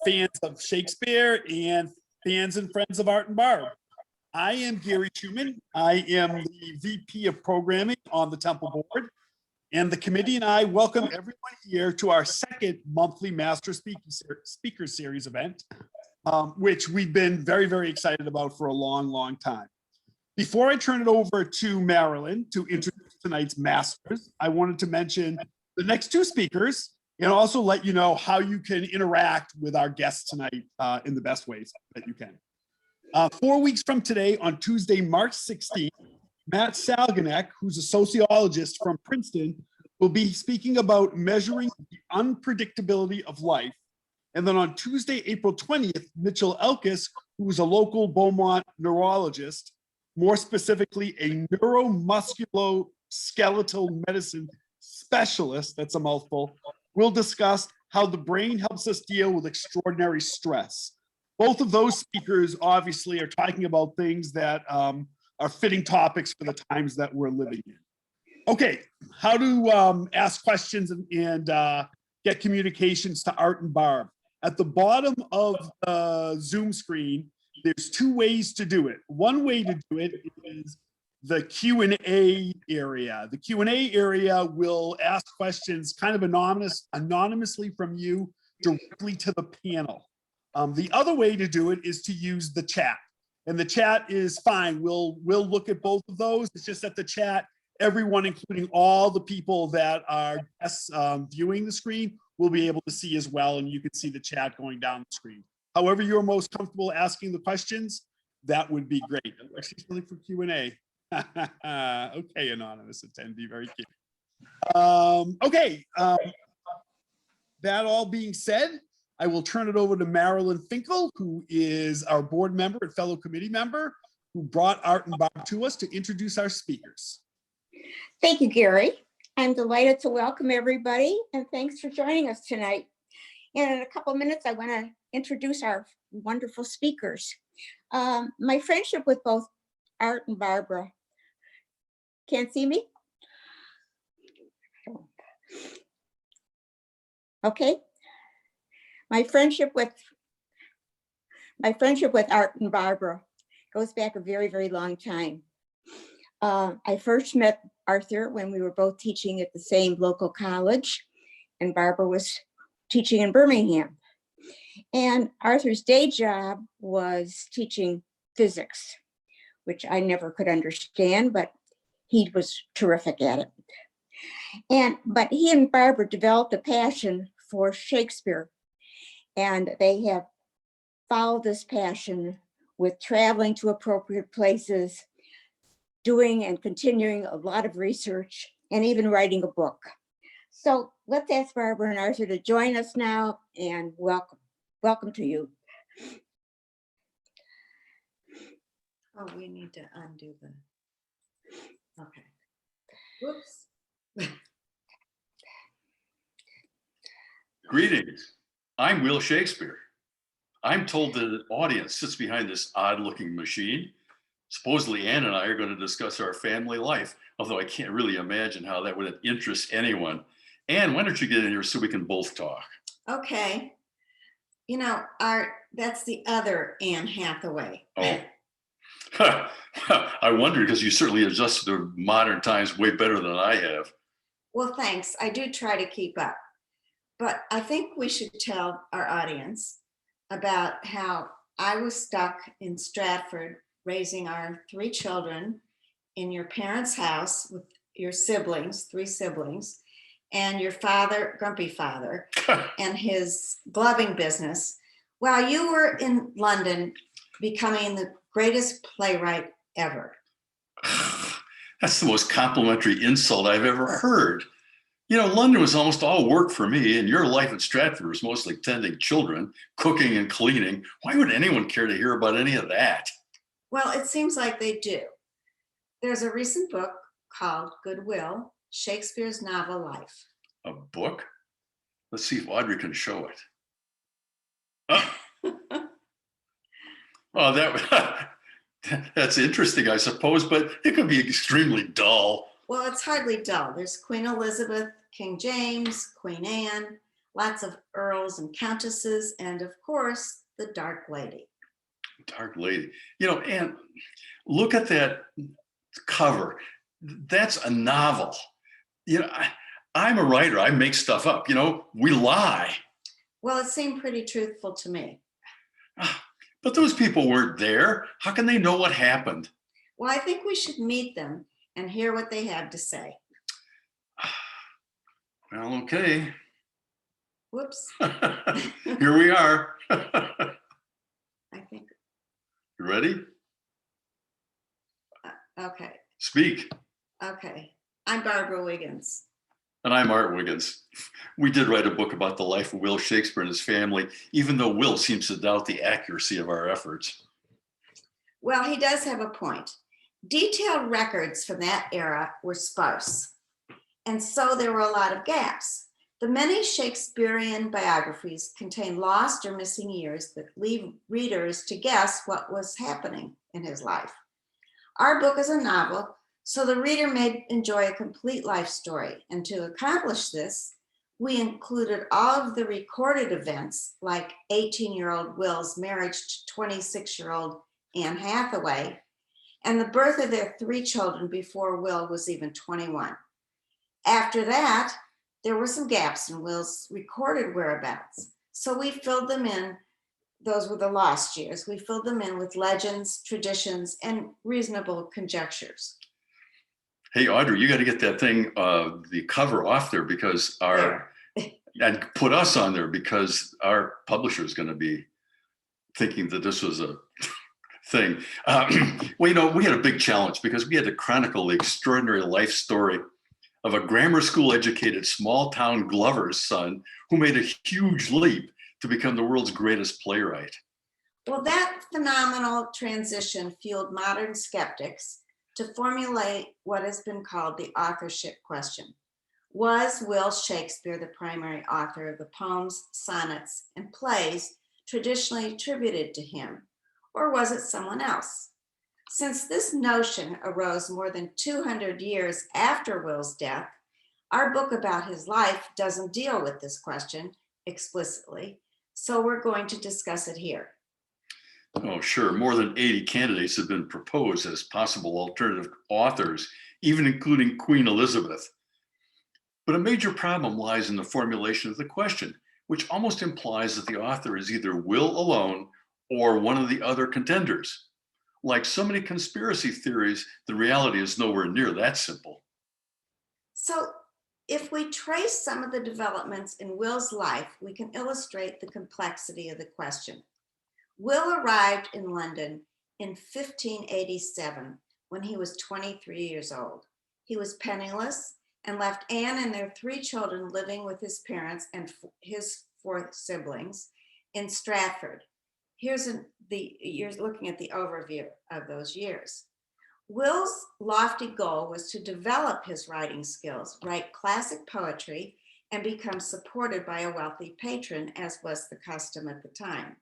fans of Shakespeare and fans and friends of Art and Barb. I am Gary Schumann. I am the VP of Programming on the Temple Board, and the committee and I welcome everyone here to our second monthly Master Speaker Series event, which we've been very, very excited about for a long, long time. Before I turn it over to Marilyn to introduce tonight's masters, I wanted to mention the next two speakers and also let you know how you can interact with our guests tonight in the best ways that you can. 4 weeks from today, on Tuesday, March 16th, Matt Salganek, who's a sociologist from Princeton, will be speaking about measuring the unpredictability of life. And then on Tuesday, April 20th, Mitchell Elkis, who's a local Beaumont neurologist, more specifically a neuromusculoskeletal medicine specialist, that's a mouthful, will discuss how the brain helps us deal with extraordinary stress. Both of those speakers obviously are talking about things that are fitting topics for the times that we're living in. Okay, how to ask questions and get communications to Art and Barb. At the bottom of the Zoom screen, there's two ways to do it. One way to do it is the Q&A area. The Q&A area will ask questions kind of anonymously from you directly to the panel. The other way to do it is to use the chat, and the chat is fine. We'll look at both of those. It's just that the chat, everyone, including all the people that are viewing the screen, will be able to see as well, and you can see the chat going down the screen. However you're most comfortable asking the questions, that would be great. Especially for Q&A. Okay, anonymous attendee, very cute. That all being said, I will turn it over to Marilyn Finkel, who is our board member and fellow committee member, who brought Art and Barb to us to introduce our speakers. Thank you, Gary. I'm delighted to welcome everybody, and thanks for joining us tonight. And in a couple of minutes, I want to introduce our wonderful speakers. My friendship with both Art and Barbara. Can't see me? Okay. My friendship with Art and Barbara goes back a very, very long time. I first met Arthur when we were both teaching at the same local college, and Barbara was teaching in Birmingham. And Arthur's day job was teaching physics, which I never could understand, but he was terrific at it. But he and Barbara developed a passion for Shakespeare, and they have followed this passion with traveling to appropriate places, doing and continuing a lot of research, and even writing a book. So let's ask Barbara and Arthur to join us now, and welcome to you. Oh, we need to undo the, okay. Whoops. Greetings. I'm Will Shakespeare. I'm told that the audience sits behind this odd-looking machine. Supposedly, Ann and I are going to discuss our family life, although I can't really imagine how that would interest anyone. Ann, why don't you get in here so we can both talk? Okay. You know, Art, that's the other Anne Hathaway. Oh. I wondered, because you certainly adjusted to modern times way better than I have. Well, thanks. I do try to keep up. But I think we should tell our audience about how I was stuck in Stratford raising our 3 children in your parents' house with your siblings, 3 siblings, and your father, grumpy father, and his gloving business, while you were in London becoming the greatest playwright ever. That's the most complimentary insult I've ever heard. You know, London was almost all work for me, and your life at Stratford was mostly tending children, cooking and cleaning. Why would anyone care to hear about any of that? Well, it seems like they do. There's a recent book called Goodwill, Shakespeare's Novel Life. A book? Let's see if Audrey can show it. Well, that's interesting, I suppose, but it could be extremely dull. Well, it's hardly dull. There's Queen Elizabeth, King James, Queen Anne, lots of earls and countesses, and of course, the Dark Lady. Dark Lady. And look at that cover. That's a novel. I'm a writer. I make stuff up. We lie. Well, it seemed pretty truthful to me. But those people weren't there. How can they know what happened? Well, I think we should meet them and hear what they have to say. Well, okay. Whoops. Here we are. I think, You ready? okay. Speak. Okay. I'm Barbara Wiggins. And I'm Art Wiggins. We did write a book about the life of Will Shakespeare and his family, even though Will seems to doubt the accuracy of our efforts. Well, he does have a point. Detailed records from that era were sparse, and so there were a lot of gaps. The many Shakespearean biographies contain lost or missing years that leave readers to guess what was happening in his life. Our book is a novel, so the reader may enjoy a complete life story. And to accomplish this, we included all of the recorded events, like 18-year-old Will's marriage to 26-year-old Anne Hathaway, and the birth of their 3 children before Will was even 21. After that, there were some gaps in Will's recorded whereabouts. So we filled them in. Those were the lost years. We filled them in with legends, traditions, and reasonable conjectures. Hey, Audrey, you got to get that thing, the cover off there because and put us on there because our publisher is going to be thinking that this was a thing. Well, we had a big challenge because we had to chronicle the extraordinary life story of a grammar school educated small town Glover's son who made a huge leap to become the world's greatest playwright. Well, that phenomenal transition fueled modern skeptics to formulate what has been called the authorship question. Was Will Shakespeare the primary author of the poems, sonnets, and plays traditionally attributed to him, or was it someone else? Since this notion arose more than 200 years after Will's death, our book about his life doesn't deal with this question explicitly, so we're going to discuss it here. Oh, sure. More than 80 candidates have been proposed as possible alternative authors, even including Queen Elizabeth. But a major problem lies in the formulation of the question, which almost implies that the author is either Will alone or one of the other contenders. Like so many conspiracy theories, the reality is nowhere near that simple. So if we trace some of the developments in Will's life, we can illustrate the complexity of the question. Will arrived in London in 1587 when he was 23 years old. He was penniless and left Anne and their 3 children living with his parents and his 4 siblings in Stratford. You're looking at the overview of those years. Will's lofty goal was to develop his writing skills, write classic poetry, and become supported by a wealthy patron, as was the custom at the time.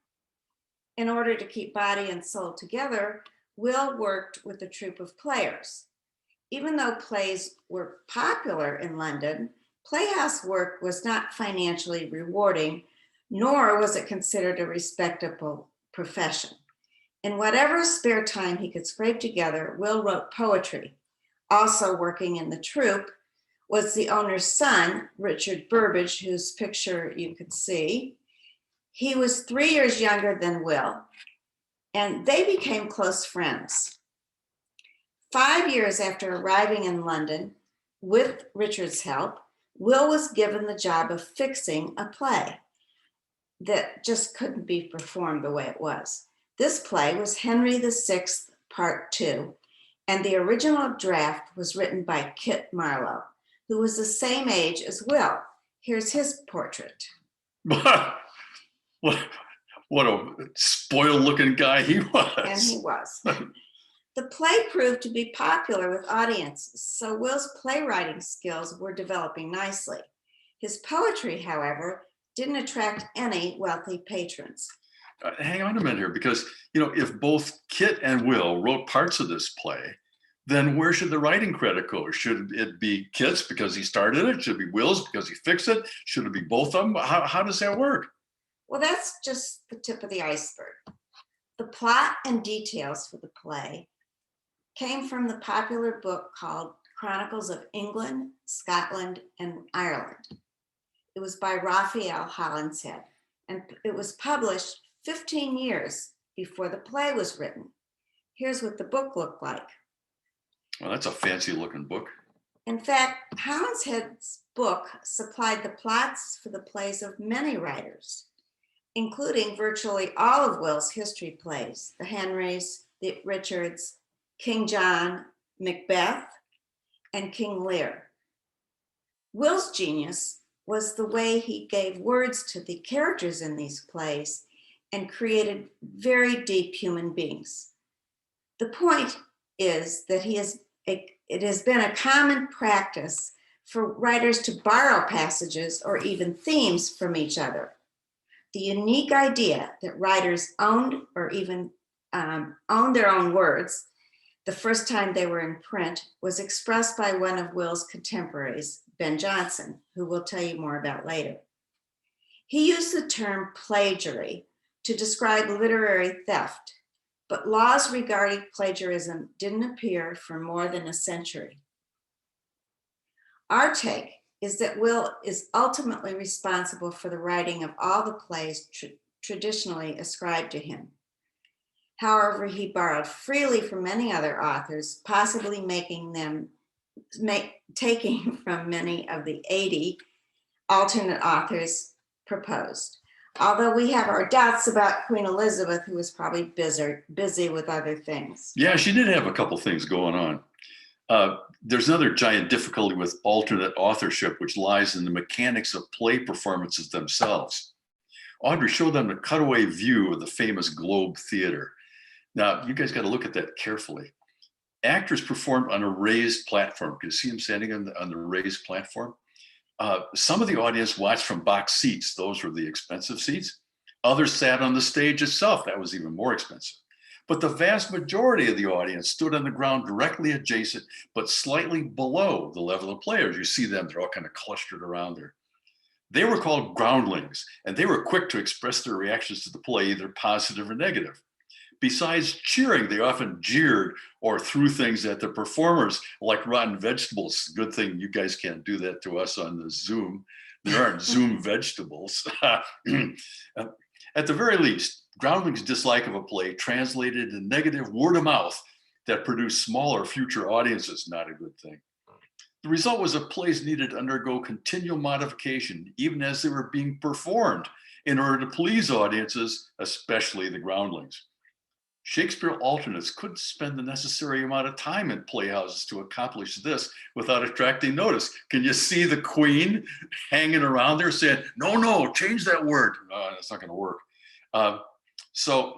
In order to keep body and soul together, Will worked with a troupe of players. Even though plays were popular in London, playhouse work was not financially rewarding, nor was it considered a respectable profession. In whatever spare time he could scrape together, Will wrote poetry. Also working in the troupe was the owner's son, Richard Burbage, whose picture you could see. He was 3 years younger than Will, and they became close friends. 5 years after arriving in London, with Richard's help, Will was given the job of fixing a play that just couldn't be performed the way it was. This play was Henry VI, Part 2, and the original draft was written by Kit Marlowe, who was the same age as Will. Here's his portrait. What a spoiled looking guy he was. And he was. The play proved to be popular with audiences, so Will's playwriting skills were developing nicely. His poetry, however, didn't attract any wealthy patrons. Hang on a minute here, because if both Kit and Will wrote parts of this play, then where should the writing credit go? Should it be Kit's because he started it? Should it be Will's because he fixed it? Should it be both of them? How does that work? Well, that's just the tip of the iceberg. The plot and details for the play came from the popular book called Chronicles of England, Scotland, and Ireland. It was by Raphael Holinshead, and it was published 15 years before the play was written. Here's what the book looked like. Well, that's a fancy looking book. In fact, Holinshead's book supplied the plots for the plays of many writers, including virtually all of Will's history plays, the Henrys, the Richards, King John, Macbeth, and King Lear. Will's genius was the way he gave words to the characters in these plays and created very deep human beings. The point is that it has been a common practice for writers to borrow passages or even themes from each other. The unique idea that writers owned or even owned their own words the first time they were in print was expressed by one of Will's contemporaries, Ben Jonson, who we'll tell you more about later. He used the term plagiary to describe literary theft, but laws regarding plagiarism didn't appear for more than a century. Our take is that Will is ultimately responsible for the writing of all the plays traditionally ascribed to him. However, he borrowed freely from many other authors, possibly taking from many of the 80 alternate authors proposed. Although we have our doubts about Queen Elizabeth, who was probably busy with other things. Yeah, she did have a couple things going on. There's another giant difficulty with alternate authorship, which lies in the mechanics of play performances themselves. Audrey showed them a cutaway view of the famous Globe Theater. Now, you guys got to look at that carefully. Actors performed on a raised platform. Can you see them standing on the raised platform? Some of the audience watched from box seats. Those were the expensive seats. Others sat on the stage itself. That was even more expensive. But the vast majority of the audience stood on the ground directly adjacent, but slightly below the level of players. You see them, they're all kind of clustered around there. They were called groundlings, and they were quick to express their reactions to the play, either positive or negative. Besides cheering, they often jeered or threw things at the performers like rotten vegetables. Good thing you guys can't do that to us on the Zoom. There aren't Zoom vegetables. At the very least, groundlings' dislike of a play translated into negative word of mouth that produced smaller future audiences. Not a good thing. The result was that plays needed to undergo continual modification, even as they were being performed, in order to please audiences, especially the groundlings. Shakespeare alternates couldn't spend the necessary amount of time in playhouses to accomplish this without attracting notice. Can you see the Queen hanging around there saying, no, change that word? No, that's not going to work. So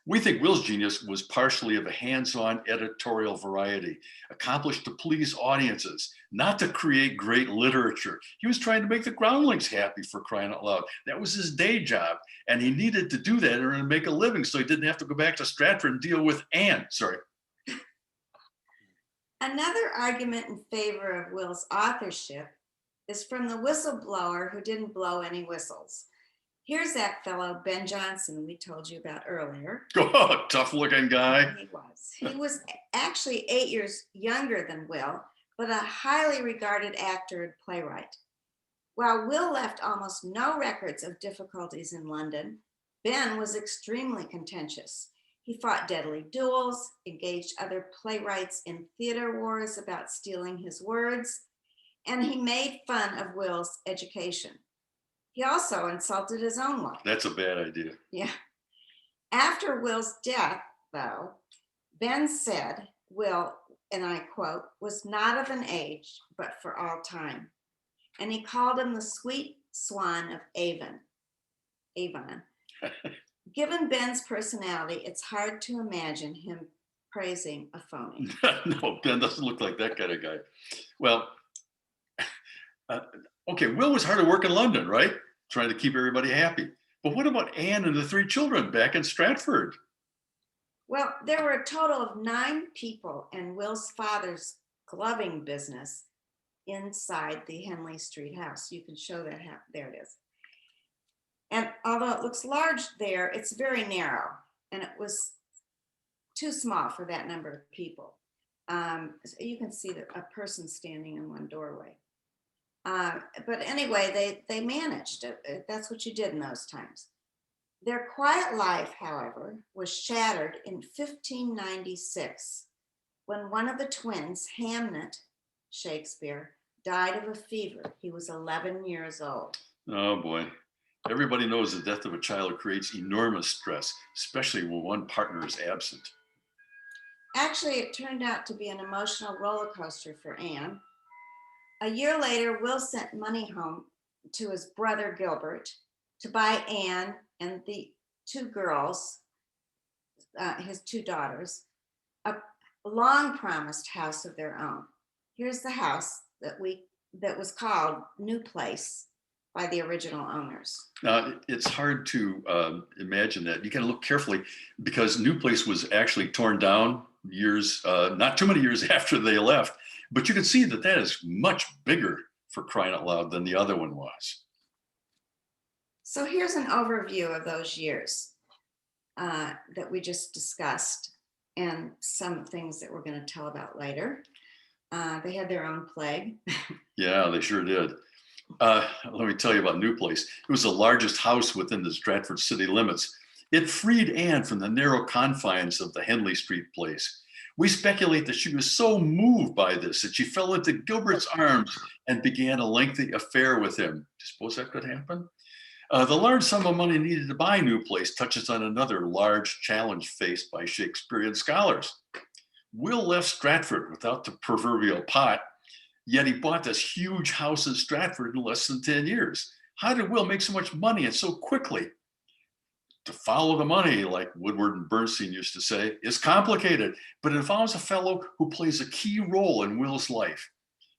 we think Will's genius was partially of a hands-on editorial variety, accomplished to please audiences, not to create great literature. He was trying to make the groundlings happy, for crying out loud. That was his day job, and he needed to do that in order to make a living, so he didn't have to go back to Stratford and deal with Anne. Sorry. Another argument in favor of Will's authorship is from the whistleblower who didn't blow any whistles. Here's that fellow, Ben Jonson, we told you about earlier. Oh, tough looking guy. He was actually 8 years younger than Will, but a highly regarded actor and playwright. While Will left almost no records of difficulties in London, Ben was extremely contentious. He fought deadly duels, engaged other playwrights in theater wars about stealing his words, and he made fun of Will's education. He also insulted his own wife. That's a bad idea. Yeah. After Will's death, though, Ben said Will, and I quote, was not of an age, but for all time. And he called him the sweet swan of Avon. Given Ben's personality, it's hard to imagine him praising a phony. No, Ben doesn't look like that kind of guy. Well, okay, Will was hard at work in London, right? Trying to keep everybody happy. But what about Anne and the 3 children back in Stratford? Well, there were a total of 9 people in Will's father's gloving business inside the Henley Street house. You can show that, there it is. And although it looks large there, it's very narrow, and it was too small for that number of people. So you can see that a person standing in one doorway. But anyway, they managed. That's what you did in those times. Their quiet life, however, was shattered in 1596 when one of the twins, Hamnet Shakespeare, died of a fever. He was 11 years old. Oh boy. Everybody knows the death of a child creates enormous stress, especially when one partner is absent. Actually, it turned out to be an emotional roller coaster for Anne. A year later, Will sent money home to his brother Gilbert to buy Anne and the 2 girls, his 2 daughters, a long promised house of their own. Here's the house that was called New Place by the original owners. It's hard to imagine that. You got to look carefully because New Place was actually torn down years, not too many years after they left. But you can see that that is much bigger, for crying out loud, than the other one was. So here's an overview of those years that we just discussed, and some things that we're going to tell about later. They had their own plague. Yeah, they sure did. Let me tell you about New Place. It was the largest house within the Stratford city limits. It freed Anne from the narrow confines of the Henley Street place. We speculate that she was so moved by this that she fell into Gilbert's arms and began a lengthy affair with him. Do you suppose that could happen? The large sum of money needed to buy New Place touches on another large challenge faced by Shakespearean scholars. Will left Stratford without the proverbial pot, yet he bought this huge house in Stratford in less than 10 years. How did Will make so much money and so quickly? To follow the money, like Woodward and Bernstein used to say, is complicated, but it involves a fellow who plays a key role in Will's life.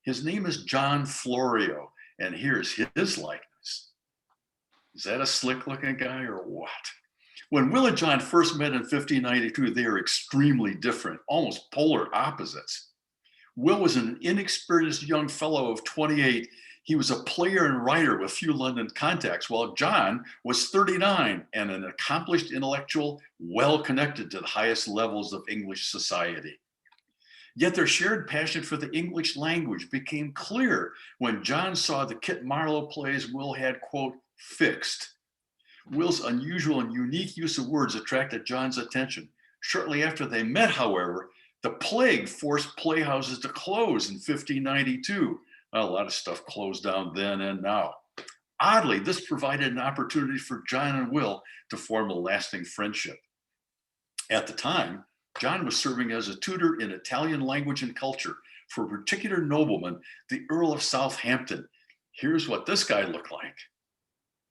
His name is John Florio, and here's his likeness. Is that a slick-looking guy or what? When Will and John first met in 1592, they were extremely different, almost polar opposites. Will was an inexperienced young fellow of 28. He was a player and writer with few London contacts, while John was 39 and an accomplished intellectual, well connected to the highest levels of English society. Yet their shared passion for the English language became clear when John saw the Kit Marlowe plays Will had, quote, fixed. Will's unusual and unique use of words attracted John's attention. Shortly after they met, however, the plague forced playhouses to close in 1592. A lot of stuff closed down then and now. Oddly, this provided an opportunity for John and Will to form a lasting friendship. At the time, John was serving as a tutor in Italian language and culture for a particular nobleman, the Earl of Southampton. Here's what this guy looked like.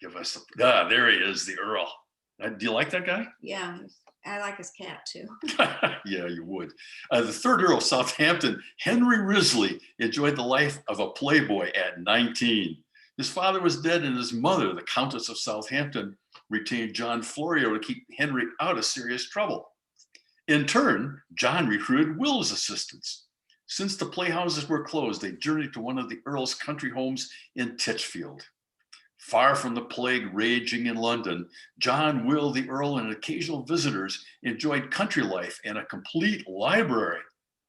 Give us there he is, the Earl. Do you like that guy? Yeah, I like his cat too. Yeah, you would. The 3rd Earl of Southampton, Henry Risley, enjoyed the life of a playboy at 19. His father was dead, and his mother, the Countess of Southampton, retained John Florio to keep Henry out of serious trouble. In turn, John recruited Will's assistance. Since the playhouses were closed, they journeyed to one of the Earl's country homes in Titchfield. Far from the plague raging in London, John, Will, the Earl, and occasional visitors enjoyed country life and a complete library.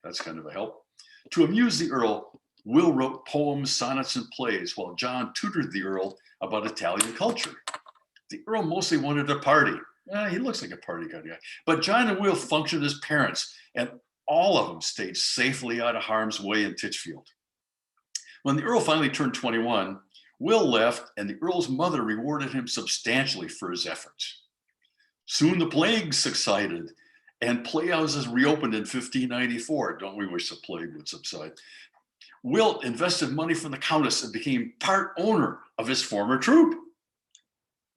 That's kind of a help. To amuse the Earl, Will wrote poems, sonnets, and plays, while John tutored the Earl about Italian culture. The Earl mostly wanted to party. He looks like a party kind of guy. But John and Will functioned as parents, and all of them stayed safely out of harm's way in Titchfield. When the Earl finally turned 21, Will left, and the Earl's mother rewarded him substantially for his efforts. Soon the plague subsided, and playhouses reopened in 1594. Don't we wish the plague would subside? Will invested money from the Countess and became part owner of his former troupe.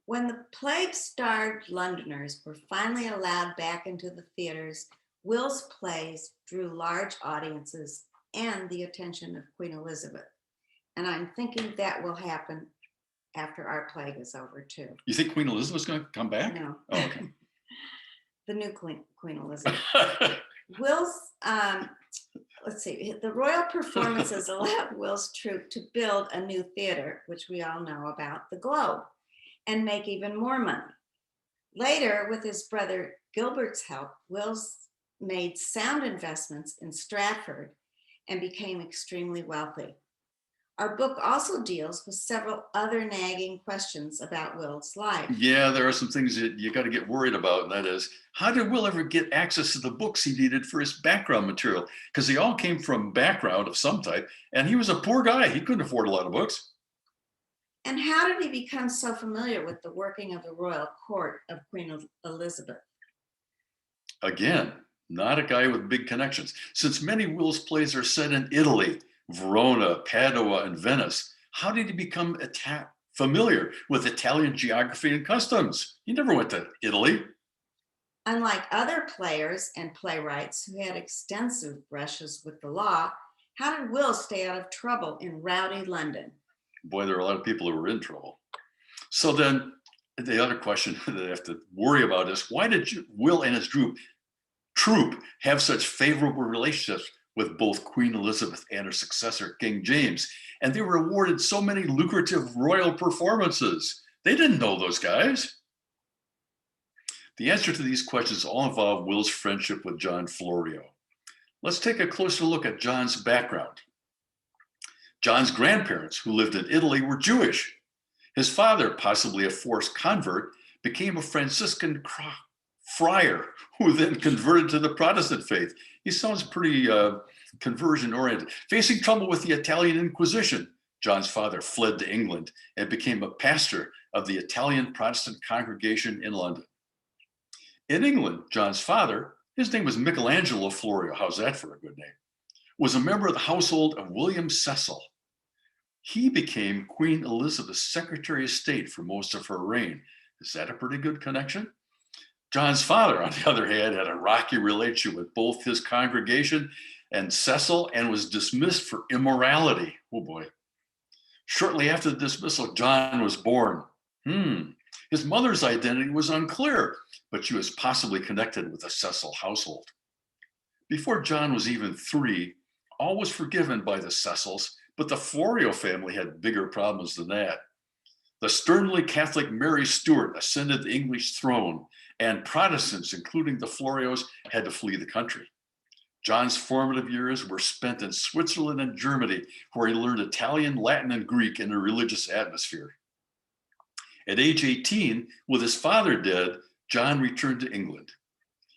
When the plague-starved Londoners were finally allowed back into the theaters, Will's plays drew large audiences and the attention of Queen Elizabeth. And I'm thinking that will happen after our plague is over too. You think Queen Elizabeth's going to come back? No. Oh, okay. the new Queen Elizabeth. Will's, let's see, the royal performances allowed Will's troupe to build a new theater, which we all know about, the Globe, and make even more money. Later, with his brother Gilbert's help, Will's made sound investments in Stratford and became extremely wealthy. Our book also deals with several other nagging questions about Will's life. Yeah, there are some things that you got to get worried about, and that is, how did Will ever get access to the books he needed for his background material? Because they all came from background of some type, and he was a poor guy. He couldn't afford a lot of books. And how did he become so familiar with the working of the royal court of Queen Elizabeth? Again, not a guy with big connections. Since many Will's plays are set in Italy, Verona, Padua, and Venice, how did he become familiar with Italian geography and customs? He never went to Italy. Unlike other players and playwrights who had extensive brushes with the law, how did Will stay out of trouble in rowdy London? Boy, there are a lot of people who were in trouble. So then the other question that I have to worry about is, why did Will and his troupe have such favorable relationships with both Queen Elizabeth and her successor, King James? And they were awarded so many lucrative royal performances. They didn't know those guys. The answer to these questions all involve Will's friendship with John Florio. Let's take a closer look at John's background. John's grandparents, who lived in Italy, were Jewish. His father, possibly a forced convert, became a Franciscan friar who then converted to the Protestant faith. He sounds pretty conversion-oriented. Facing trouble with the Italian Inquisition, John's father fled to England and became a pastor of the Italian Protestant congregation in London. In England, John's father, his name was Michelangelo Florio, how's that for a good name, was a member of the household of William Cecil. He became Queen Elizabeth's Secretary of State for most of her reign. Is that a pretty good connection? John's father, on the other hand, had a rocky relationship with both his congregation and Cecil and was dismissed for immorality. Oh boy. Shortly after the dismissal, John was born. His mother's identity was unclear, but she was possibly connected with the Cecil household. Before John was even 3, all was forgiven by the Cecils, but the Florio family had bigger problems than that. The sternly Catholic Mary Stuart ascended the English throne, and Protestants, including the Florios, had to flee the country. John's formative years were spent in Switzerland and Germany, where he learned Italian, Latin, and Greek in a religious atmosphere. At age 18, with his father dead, John returned to England.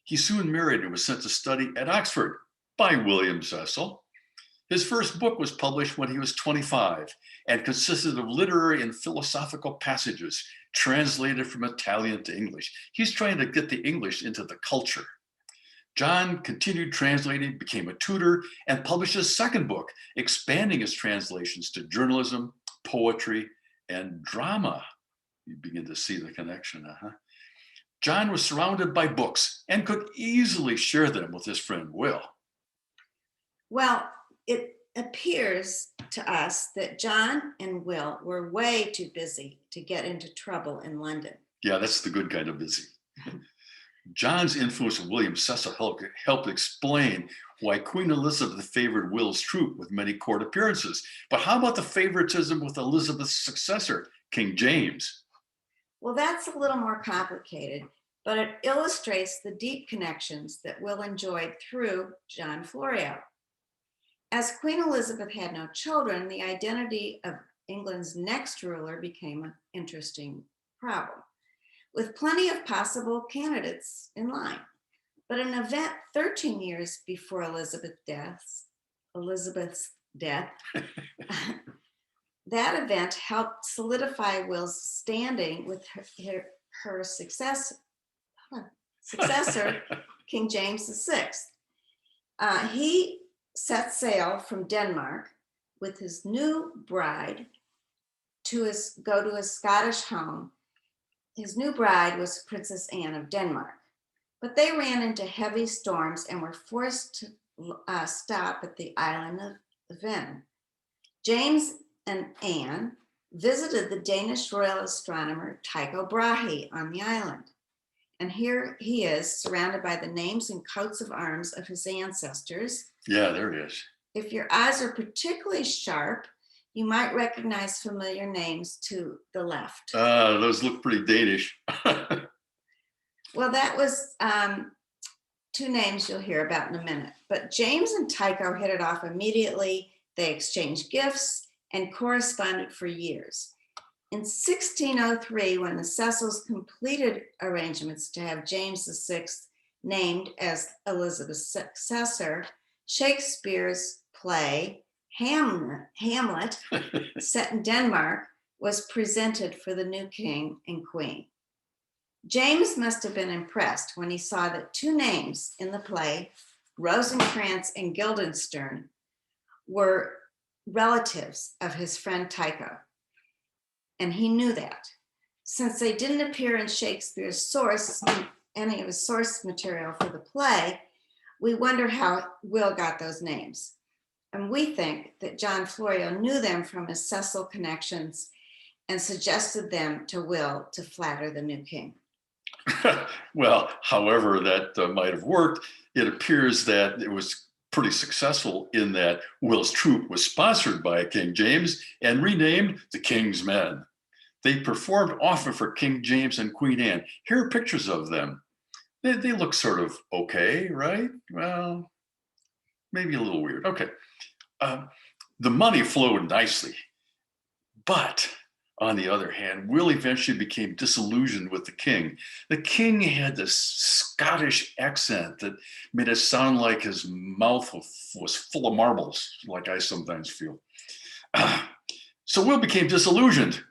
He soon married and was sent to study at Oxford by William Cecil. His first book was published when he was 25 and consisted of literary and philosophical passages translated from Italian to English. He's trying to get the English into the culture. John continued translating, became a tutor, and published his second book, expanding his translations to journalism, poetry, and drama. You begin to see the connection, John was surrounded by books and could easily share them with his friend Will. Well, it appears to us that John and Will were way too busy to get into trouble in London. Yeah, that's the good kind of busy. John's influence on William Cecil helped explain why Queen Elizabeth favored Will's troupe with many court appearances. But how about the favoritism with Elizabeth's successor, King James? Well, that's a little more complicated, but it illustrates the deep connections that Will enjoyed through John Florio. As Queen Elizabeth had no children, the identity of England's next ruler became an interesting problem, with plenty of possible candidates in line. But an event 13 years before Elizabeth's death, that event helped solidify Will's standing with her successor, King James VI. He set sail from Denmark with his new bride to go to his Scottish home. His new bride was Princess Anne of Denmark, but they ran into heavy storms and were forced to stop at the island of Venice. James and Anne visited the Danish royal astronomer Tycho Brahe on the island, And here he is, surrounded by the names and coats of arms of his ancestors. Yeah, there it is. If your eyes are particularly sharp, you might recognize familiar names to the left. Those look pretty Danish. Well, that was two names you'll hear about in a minute. But James and Tycho hit it off immediately. They exchanged gifts and corresponded for years. In 1603, when the Cecils completed arrangements to have James VI named as Elizabeth's successor, Shakespeare's play Hamlet, set in Denmark, was presented for the new king and queen. James must have been impressed when he saw that two names in the play, Rosencrantz and Guildenstern, were relatives of his friend Tycho. And he knew that. Since they didn't appear in Shakespeare's source, any of his source material for the play, we wonder how Will got those names. And we think that John Florio knew them from his Cecil connections and suggested them to Will to flatter the new king. Well, however that might have worked, it appears that it was pretty successful in that Will's troupe was sponsored by King James and renamed the King's Men. They performed often for King James and Queen Anne. Here are pictures of them. They look sort of okay, right? Well, maybe a little weird. Okay. The money flowed nicely, but on the other hand, Will eventually became disillusioned with the king. The king had this Scottish accent that made it sound like his mouth was full of marbles, like I sometimes feel. So Will became disillusioned.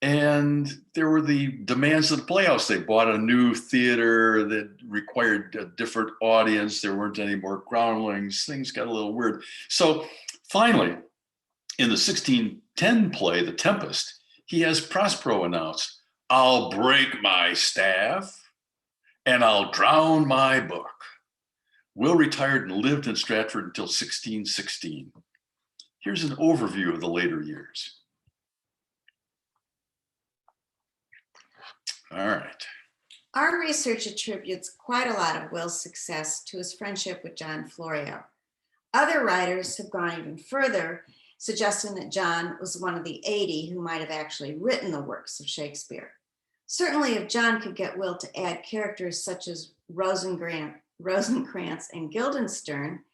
And there were the demands of the Playhouse. They bought a new theater that required a different audience. There weren't any more groundlings. Things got a little weird. So finally, in the 1610 play, The Tempest, he has Prospero announce, "I'll break my staff and I'll drown my book." Will retired and lived in Stratford until 1616. Here's an overview of the later years. All right. Our research attributes quite a lot of Will's success to his friendship with John Florio. Other writers have gone even further, suggesting that John was one of the 80 who might have actually written the works of Shakespeare. Certainly, if John could get Will to add characters such as Rosencrantz and Guildenstern,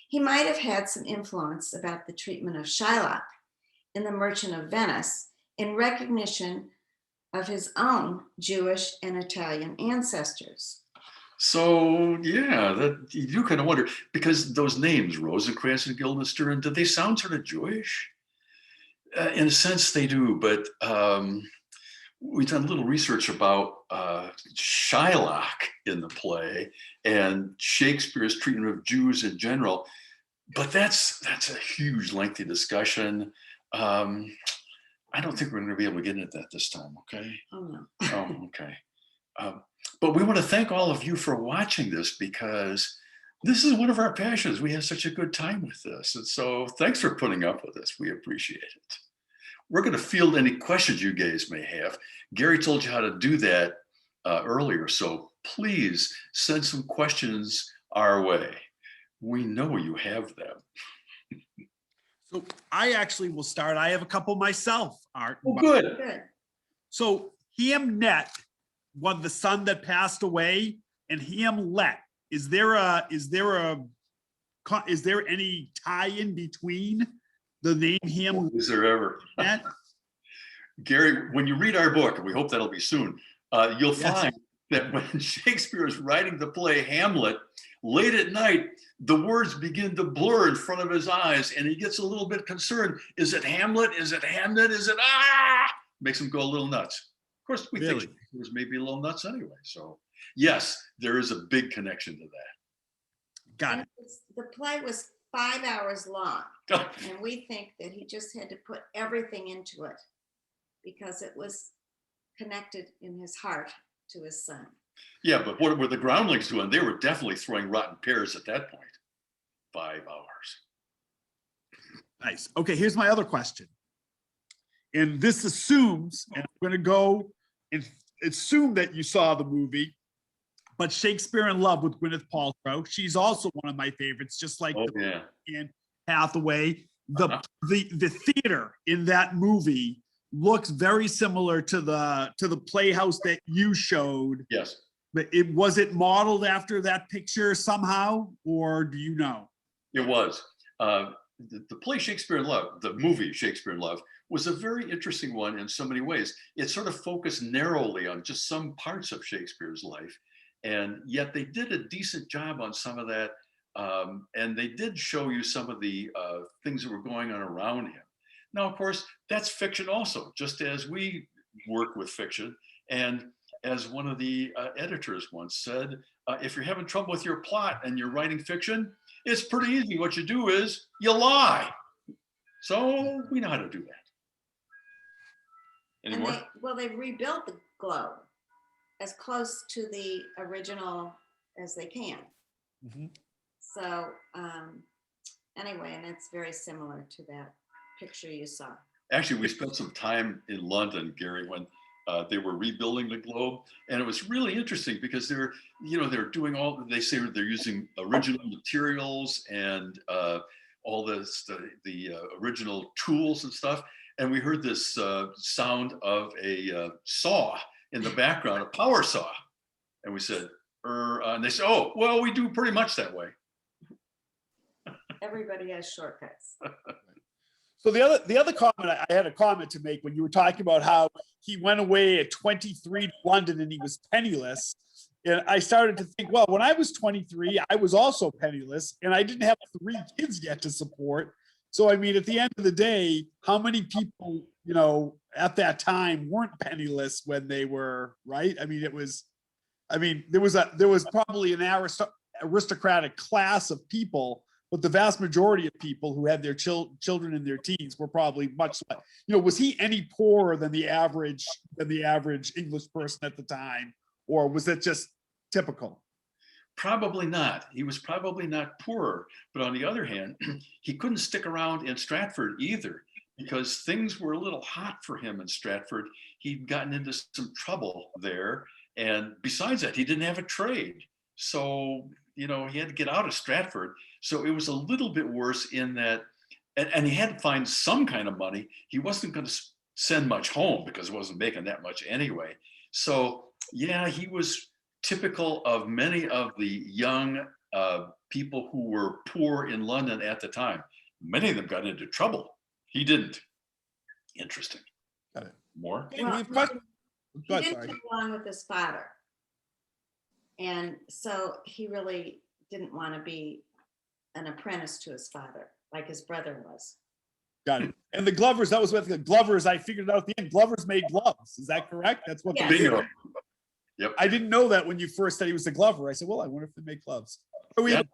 he might have had some influence about the treatment of Shylock in The Merchant of Venice in recognition of his own Jewish and Italian ancestors. So yeah, that you do kind of wonder, because those names, Rosencrantz and Guildenstern, do they sound sort of Jewish? In a sense, they do, but we've done a little research about Shylock in the play and Shakespeare's treatment of Jews in general, but that's a huge, lengthy discussion. I don't think we're going to be able to get into that this time, okay? Oh, no. Oh, okay. But we want to thank all of you for watching this, because this is one of our passions. We have such a good time with this. And so thanks for putting up with us. We appreciate it. We're going to field any questions you guys may have. Gary told you how to do that earlier. So please send some questions our way. We know you have them. So I actually will start. I have a couple myself, Art. Oh, good. Good. So Hamnet was the son that passed away, and Hamlet. Is there any tie in between the name Hamlet? Is there ever? Gary, when you read our book, and we hope that'll be soon, you'll find that when Shakespeare is writing the play Hamlet, late at night, the words begin to blur in front of his eyes, and he gets a little bit concerned. Is it Hamlet? Is it Hamnet? Is it Makes him go a little nuts. Of course, we think he was maybe a little nuts anyway. So yes, there is a big connection to that. Got it. The play was 5 hours long, and we think that he just had to put everything into it because it was connected in his heart to his son. Yeah, but what were the groundlings doing? They were definitely throwing rotten pears at that point. 5 hours. Nice. Okay, here's my other question. And this assumes, and I'm going to go and assume that you saw the movie, but Shakespeare in Love with Gwyneth Paltrow. She's also one of my favorites, just like Oh, yeah. Anne Hathaway. The theater in that movie looks very similar to the playhouse that you showed. Yes. But was it modeled after that picture somehow, or do you know? It was. The play Shakespeare in Love, the movie Shakespeare in Love, was a very interesting one in so many ways. It sort of focused narrowly on just some parts of Shakespeare's life, and yet they did a decent job on some of that. And they did show you some of the things that were going on around him. Now, of course, that's fiction also, just as we work with fiction. And as one of the editors once said, if you're having trouble with your plot and you're writing fiction, it's pretty easy. What you do is you lie. So we know how to do that. Any more? They've rebuilt the globe as close to the original as they can. Mhm. So anyway, and it's very similar to that picture you saw. Actually, we spent some time in London, Gary, when they were rebuilding the globe, and it was really interesting because they're doing all. They say they're using original materials and all this, the original tools and stuff. And we heard this sound of a saw in the background, a power saw, and we said, and they said, "Oh, well, we do pretty much that way." Everybody has shortcuts. So the other comment, I had a comment to make when you were talking about how he went away at 23 to London and he was penniless. And I started to think, well, when I was 23, I was also penniless and I didn't have 3 kids yet to support. So, I mean, at the end of the day, how many people, at that time weren't penniless when they were, right? I mean, there was probably an aristocratic class of people, but the vast majority of people who had their children in their teens were probably much less. Was he any poorer than the average English person at the time, or was that just typical? Probably not. He was probably not poorer, but on the other hand, he couldn't stick around in Stratford either because things were a little hot for him in Stratford. He'd gotten into some trouble there, and besides that, he didn't have a trade, so he had to get out of Stratford. So it was a little bit worse in that, and he had to find some kind of money. He wasn't going to send much home because he wasn't making that much anyway. So yeah, he was typical of many of the young people who were poor in London at the time. Many of them got into trouble. He didn't. Interesting. Got it. More? Well, He he didn't get along with his father. And so he really didn't want to be an apprentice to his father like his brother was. Got it. And the Glovers, that was what the Glovers, I figured out at the end, Glovers made gloves. Is that correct? That's what Yes. they did. Bingo. Yep. I didn't know that when you first said he was a Glover. I said, well, I wonder if they make gloves. We have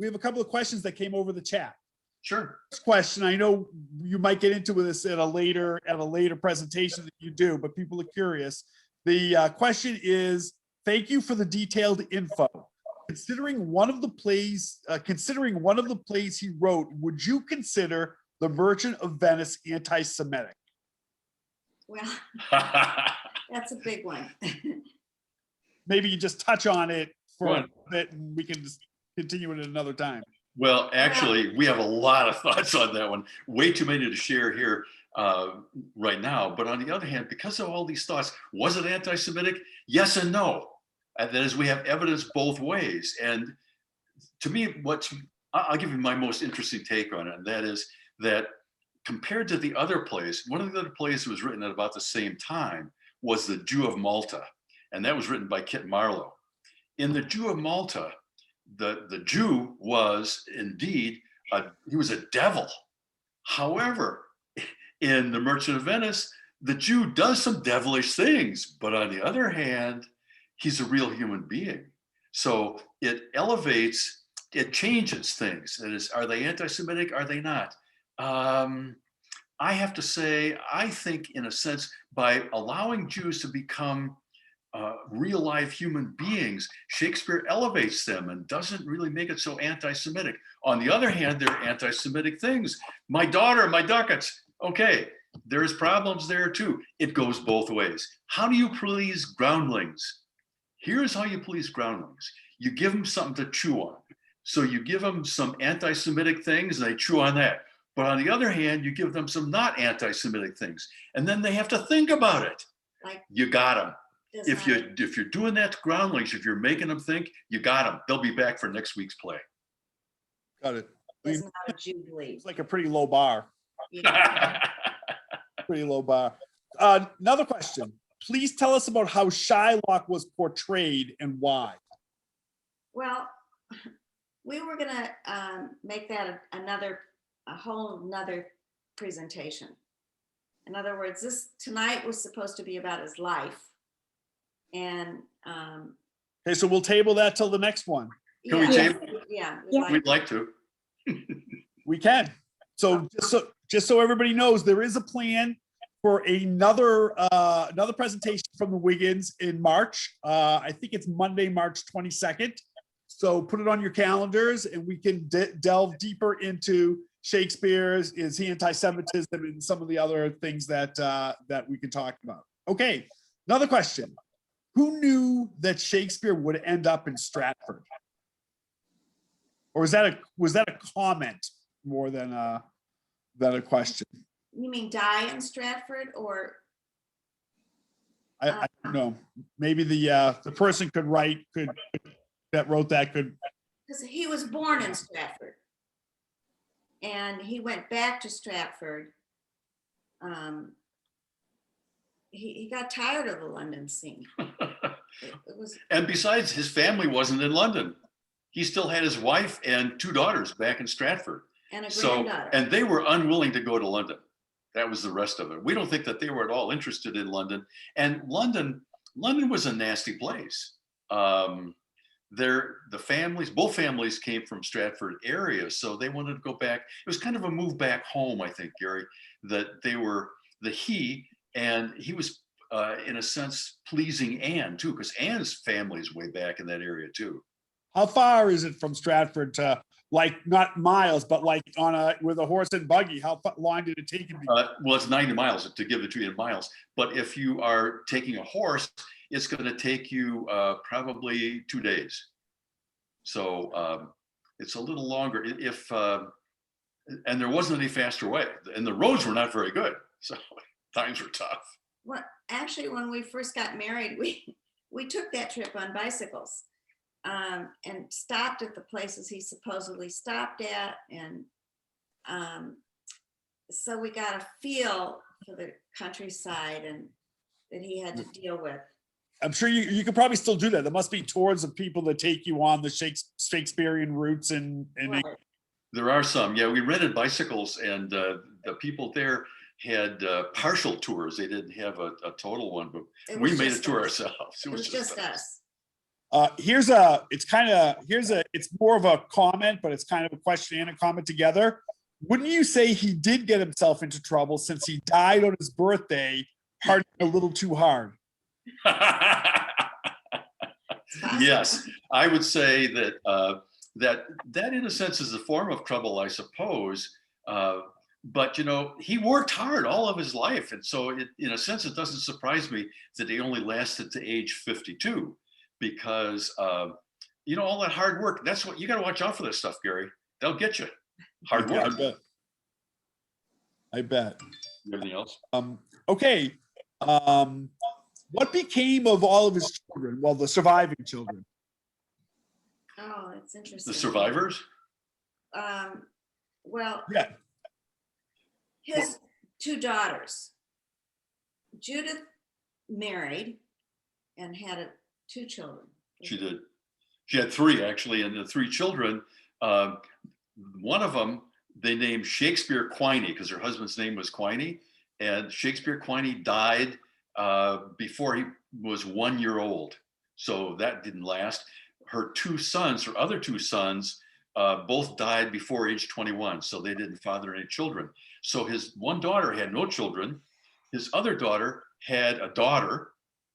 a couple of questions that came over the chat. Sure. First question, I know you might get into this at a later presentation that you do, but people are curious. The question is, thank you for the detailed info. Considering one of the plays he wrote, would you consider The Merchant of Venice anti-Semitic? Well, that's a big one. Maybe you just touch on it for Go a on. bit and we can just continue it at another time. Well, actually, we have a lot of thoughts on that one. Way too many to share here right now. But on the other hand, because of all these thoughts, was it anti-Semitic? Yes and no. And that is, we have evidence both ways. And to me, I'll give you my most interesting take on it. And that is that compared to the other plays, one of the other plays that was written at about the same time was The Jew of Malta. And that was written by Kit Marlowe. In The Jew of Malta, the Jew was indeed, he was a devil. However, in The Merchant of Venice, the Jew does some devilish things, but on the other hand, he's a real human being. So it elevates, it changes things. That is, are they anti-Semitic? Are they not? I have to say, I think in a sense, by allowing Jews to become real life human beings, Shakespeare elevates them and doesn't really make it so anti-Semitic. On the other hand, there are anti-Semitic things. My daughter, my ducats. Okay, there's problems there too. It goes both ways. How do you please groundlings? Here's how you police groundlings. You give them something to chew on. So you give them some anti-Semitic things and they chew on that. But on the other hand, you give them some not anti-Semitic things, and then they have to think about it. Like, You got them. does If you're doing that to groundlings, if you're making them think, you got them. They'll be back for next week's play. Got it. does not a Jew believe? It's like a pretty low bar. You know? Pretty low bar. Another question. Please tell us about how Shylock was portrayed and why. Well, we were gonna make that a whole nother presentation. In other words, this tonight was supposed to be about his life. And Okay, so we'll table that till the next one. Can we yeah, table? yeah, We'd like to. We can. So just so everybody knows, there is a plan for another presentation from the Wiggins in March. I think it's Monday, March 22nd. So put it on your calendars and we can delve deeper into Shakespeare's, is he anti-Semitism, and some of the other things that we can talk about. Okay, another question. Who knew that Shakespeare would end up in Stratford? Or was that a comment more than a question? You mean die in Stratford, or I don't know. Maybe the person that wrote that could. because he was born in Stratford and he went back to Stratford. He got tired of the London scene. It was, And besides, his family wasn't in London. He still had his wife and 2 daughters back in Stratford. and a So, granddaughter. and they were unwilling to go to London. That was the rest of it. We don't think that they were at all interested in London. And London was a nasty place. Both families came from Stratford area, so they wanted to go back. It was kind of a move back home, I think, Gary, that he was in a sense pleasing Anne too, because Anne's family's way back in that area too. How far is it from Stratford to, like, not miles, but like with a horse and buggy? How long did it take him? Well, it's 90 miles to give it to you in miles. But if you are taking a horse, it's going to take you probably 2 days. So it's a little longer. And there wasn't any faster way, and the roads were not very good. So times were tough. Well, actually, when we first got married, we took that trip on bicycles. And stopped at the places he supposedly stopped at, and so we got a feel for the countryside and that he had to deal with. I'm sure you could probably still do that. There must be tours of people that take you on the Shakespearean routes and Right. There are some. Yeah, we rented bicycles, and the people there had partial tours. They didn't have a total one, but we made a tour ourselves. It was just us. It's more of a comment, but it's kind of a question and a comment together. Wouldn't you say he did get himself into trouble since he died on his birthday, partying a little too hard? Yes, I would say that that in a sense is a form of trouble, I suppose. But he worked hard all of his life, and so in a sense, it doesn't surprise me that he only lasted to age 52. Because all that hard work, that's what you got to watch out for. This stuff, Gary. They'll get you. Hard work. Yeah, I bet. Everything else. Okay. What became of all of his children? Well, the surviving children. Oh, that's interesting. The survivors? Well, Yeah. his 2 daughters. Judith married and had 2 children. She did. She had 3 actually, and the 3 children. One of them they named Shakespeare Quiney because her husband's name was Quiney, and Shakespeare Quiney died before he was 1 year old. So that didn't last. Her other two sons, both died before age 21. So they didn't father any children. So his one daughter had no children. His other daughter had a daughter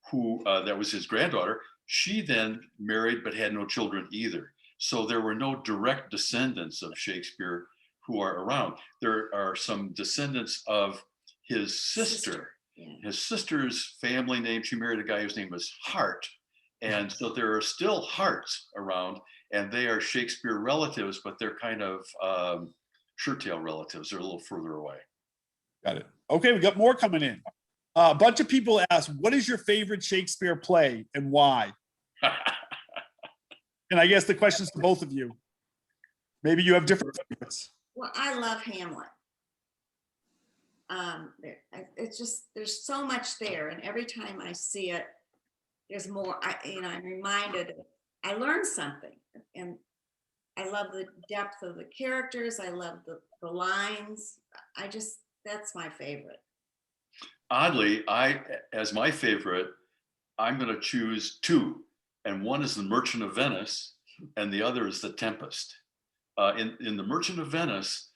who, that was his granddaughter. She then married but had no children either. So there were no direct descendants of Shakespeare who are around. There are some descendants of his sister. Yeah. His sister's family name, she married a guy whose name was Hart. And so there are still hearts around, and they are Shakespeare relatives, but they're kind of shirt tail relatives. They're a little further away. Got it. Okay, we got more coming in. A bunch of people ask, what is your favorite Shakespeare play and why? And I guess the question's to both of you. Maybe you have different favorites. Well, I love Hamlet. It's just, there's so much there, and every time I see it, there's more. I'm reminded. I learned something, and I love the depth of the characters. I love the lines. That's my favorite. Oddly, as my favorite, I'm going to choose two, and one is The Merchant of Venice, and the other is The Tempest. In The Merchant of Venice,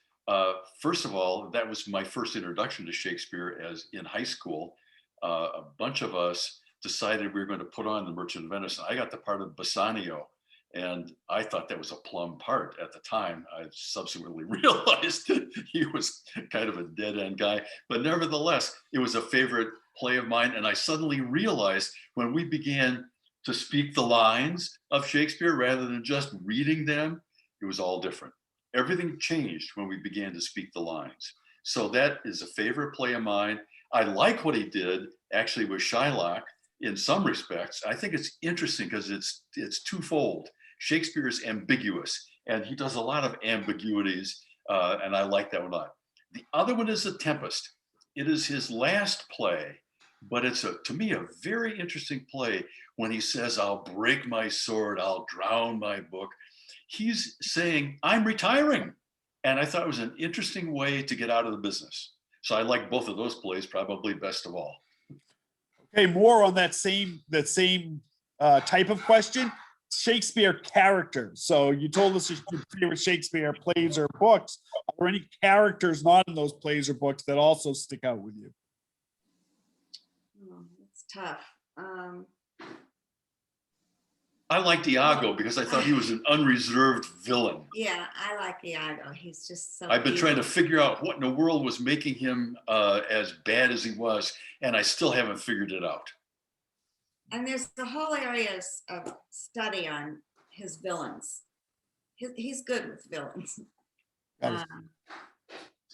first of all, that was my first introduction to Shakespeare as in high school. A bunch of us decided we were going to put on The Merchant of Venice, and I got the part of Bassanio, and I thought that was a plum part at the time. I subsequently realized he was kind of a dead-end guy, but nevertheless, it was a favorite play of mine, and I suddenly realized when we began to speak the lines of Shakespeare rather than just reading them, it was all different. Everything changed when we began to speak the lines. So that is a favorite play of mine. I like what he did actually with Shylock in some respects. I think it's interesting because it's twofold. Shakespeare is ambiguous, and he does a lot of ambiguities, and I like that one a lot. The other one is The Tempest. It is his last play, but it's to me a very interesting play when he says, "I'll break my sword, I'll drown my book." He's saying, I'm retiring. And I thought it was an interesting way to get out of the business. So I like both of those plays probably best of all. Okay, more on that same type of question. Shakespeare characters. So you told us your favorite Shakespeare plays or books. Are there any characters not in those plays or books that also stick out with you? Oh, it's tough. I liked Iago because I thought he was an unreserved villain. Yeah, I like Iago. He's just so. I've been evil. trying to figure out what in the world was making him as bad as he was, and I still haven't figured it out. And there's the whole area of study on his villains. He's good with villains. I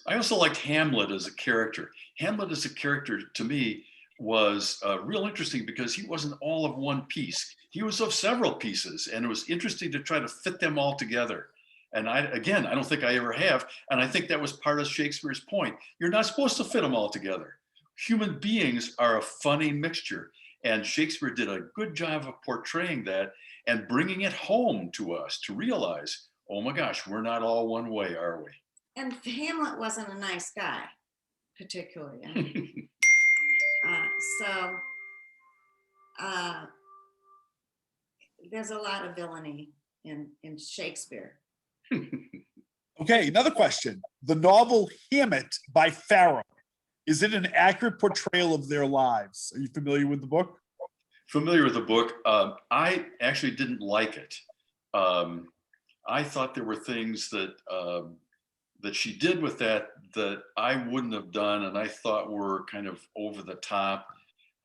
also liked Hamlet as a character. Hamlet as a character, to me, was real interesting because he wasn't all of one piece. He was of several pieces, and it was interesting to try to fit them all together. And I don't think I ever have. And I think that was part of Shakespeare's point. You're not supposed to fit them all together. Human beings are a funny mixture. And Shakespeare did a good job of portraying that and bringing it home to us to realize, oh my gosh, we're not all one way, are we? And Hamlet wasn't a nice guy, particularly. I mean, there's a lot of villainy in Shakespeare. Okay, another question. The novel Hamlet by Farrow. Is it an accurate portrayal of their lives? Are you familiar with the book? Familiar with the book. I actually didn't like it. I thought there were things that that she did with that I wouldn't have done, and I thought were kind of over the top.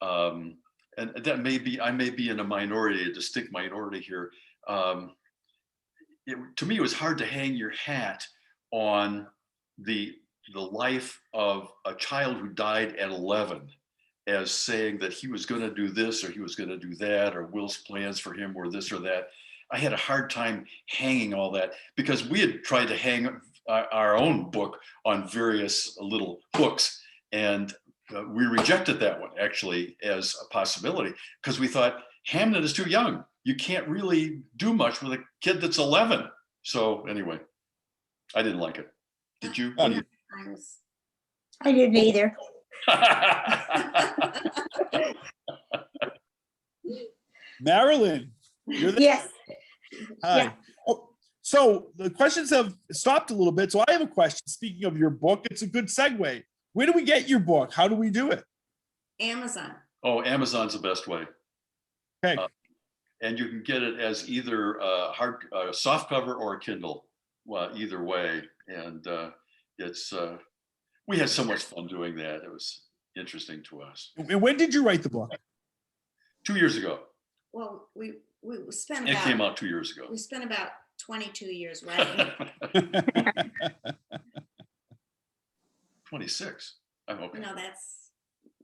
And that I may be in a minority, a distinct minority here. To me, it was hard to hang your hat on the life of a child who died at 11 as saying that he was going to do this or he was going to do that, or Will's plans for him were this or that. I had a hard time hanging all that because we had tried to hang our own book on various little hooks, and we rejected that one actually as a possibility because we thought Hamlet is too young. You can't really do much with a kid that's 11. So anyway, I didn't like it. Did you? I didn't either. Marilyn, you're there. Yes. Hi. Yeah. Oh, so the questions have stopped a little bit. So I have a question. Speaking of your book, it's a good segue. Where do we get your book? How do we do it? Amazon. Oh, Amazon's the best way. Okay. And you can get it as either hard soft cover or a Kindle. Well, either way. And it's we had so much fun doing that. It was interesting to us. And when did you write the book? 2 years ago. Well, we spent It came about, out 2 years ago. we spent about 22 years writing it. 26. I'm okay. No, that's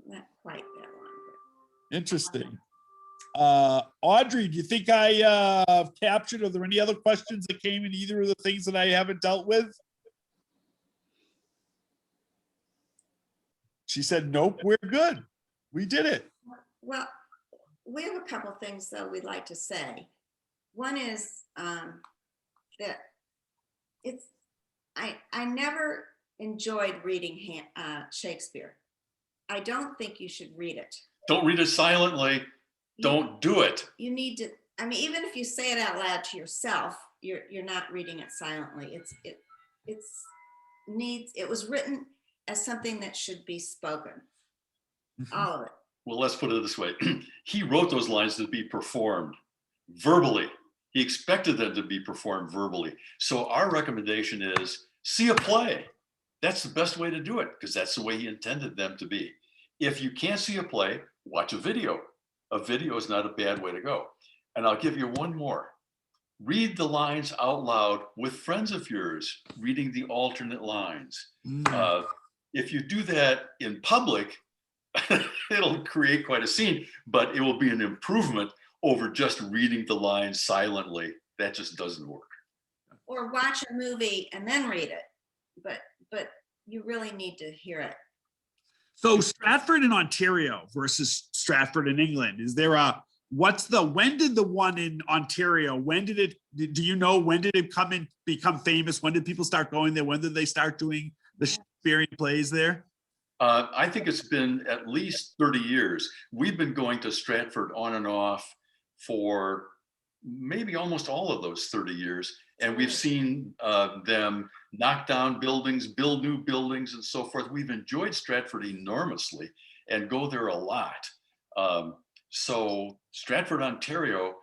not quite that long. Interesting. Audrey, do you think I captured? Are there any other questions that came in either of the things that I haven't dealt with? She said, nope, we're good. We did it. Well, we have a couple things though we'd like to say. One is that I never enjoyed reading Shakespeare. I don't think you should read it. Don't read it silently. Don't do it. You need to, I mean, even if you say it out loud to yourself, you're not reading it silently. It was written as something that should be spoken. All of it. Well, let's put it this way. He wrote those lines to be performed verbally. He expected them to be performed verbally. So our recommendation is see a play. That's the best way to do it because that's the way he intended them to be. If you can't see a play, watch a video. A video is not a bad way to go. And I'll give you one more. Read the lines out loud with friends of yours, reading the alternate lines. If you do that in public, it'll create quite a scene, but it will be an improvement over just reading the lines silently. That just doesn't work. Or watch a movie and then read it, but you really need to hear it. So Stratford in Ontario versus Stratford in England, is there when did the one in Ontario, do you know, when did it become famous? When did people start going there? When did they start doing the Shakespearean plays there? I think it's been at least 30 years. We've been going to Stratford on and off for maybe almost all of those 30 years. And we've seen them knock down buildings, build new buildings and so forth. We've enjoyed Stratford enormously and go there a lot. So Stratford, Ontario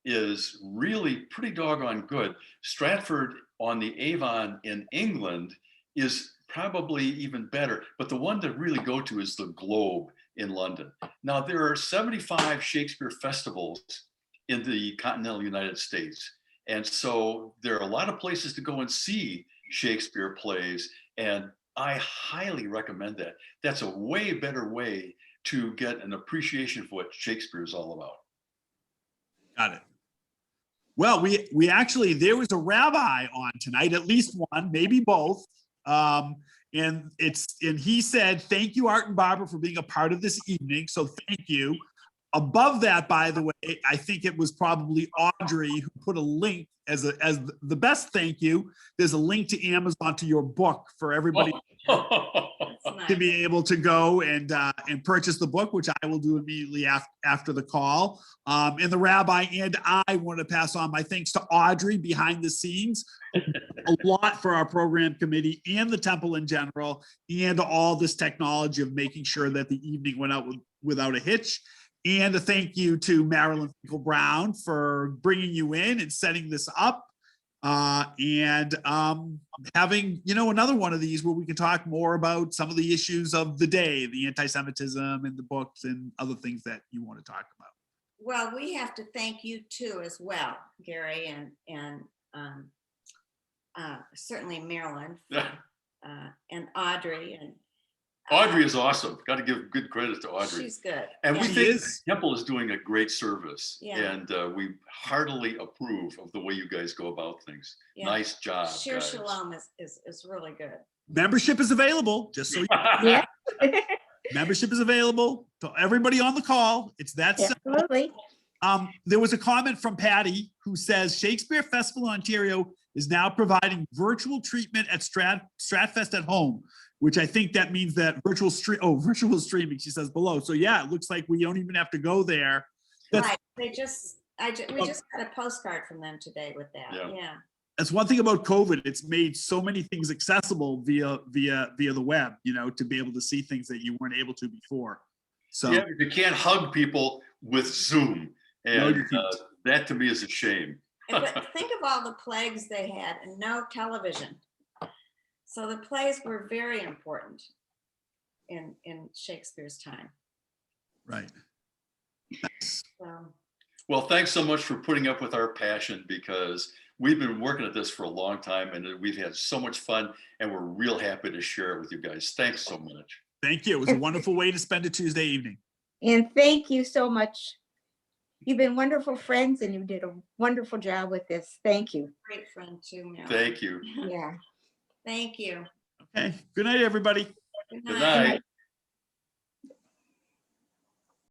is really pretty doggone good. Stratford on the Avon in England is probably even better, but the one to really go to is the Globe in London. Now there are 75 Shakespeare festivals in the continental United States. And so there are a lot of places to go and see Shakespeare plays. And I highly recommend that. That's a way better way to get an appreciation for what Shakespeare is all about. Got it. Well, we actually, there was a rabbi on tonight, at least one, maybe both. And he said, thank you, Art and Barbara, for being a part of this evening. So thank you. Above that, by the way, I think it was probably Audrey who put a link as the best thank you. There's a link to Amazon to your book for everybody to be able to go and purchase the book, which I will do immediately after the call. And the rabbi and I want to pass on my thanks to Audrey behind the scenes, a lot for our program committee and the temple in general, and all this technology of making sure that the evening went out without a hitch. And a thank you to Marilyn Finkel-Brown for bringing you in and setting this up, and having, another one of these where we can talk more about some of the issues of the day, the anti-Semitism and the books and other things that you want to talk about. Well, we have to thank you too as well, Gary, and certainly Marilyn and Audrey. And Audrey is awesome. Got to give good credit to Audrey. She's good. And we Yeah. think the temple is doing a great service. Yeah. And we heartily approve of the way you guys go about things. Yeah. Nice job, Shir guys. Shalom is really good. Membership is available, just so you Yeah, membership is available to everybody on the call. It's that simple. absolutely. There was a comment from Patty who says Shakespeare Festival in Ontario is now providing virtual treatment at Stratfest at home, which I think that means that virtual streaming, she says below. So yeah, it looks like we don't even have to go there. Right. We just got a postcard from them today with that. Yeah. That's one thing about COVID. It's made so many things accessible via the web, to be able to see things that you weren't able to before. So yeah, you can't hug people with Zoom. And that to me is a shame. But think of all the plagues they had and no television. So the plays were very important in Shakespeare's time. right. So Well, thanks so much for putting up with our passion, because we've been working at this for a long time and we've had so much fun, and we're real happy to share it with you guys. Thanks so much. Thank you. It was a wonderful way to spend a Tuesday evening. And thank you so much. You've been wonderful friends and you did a wonderful job with this. Thank you. Great friend too, Mel. Thank you. Yeah. Thank you. Okay. Good night, everybody. Good Good night. night.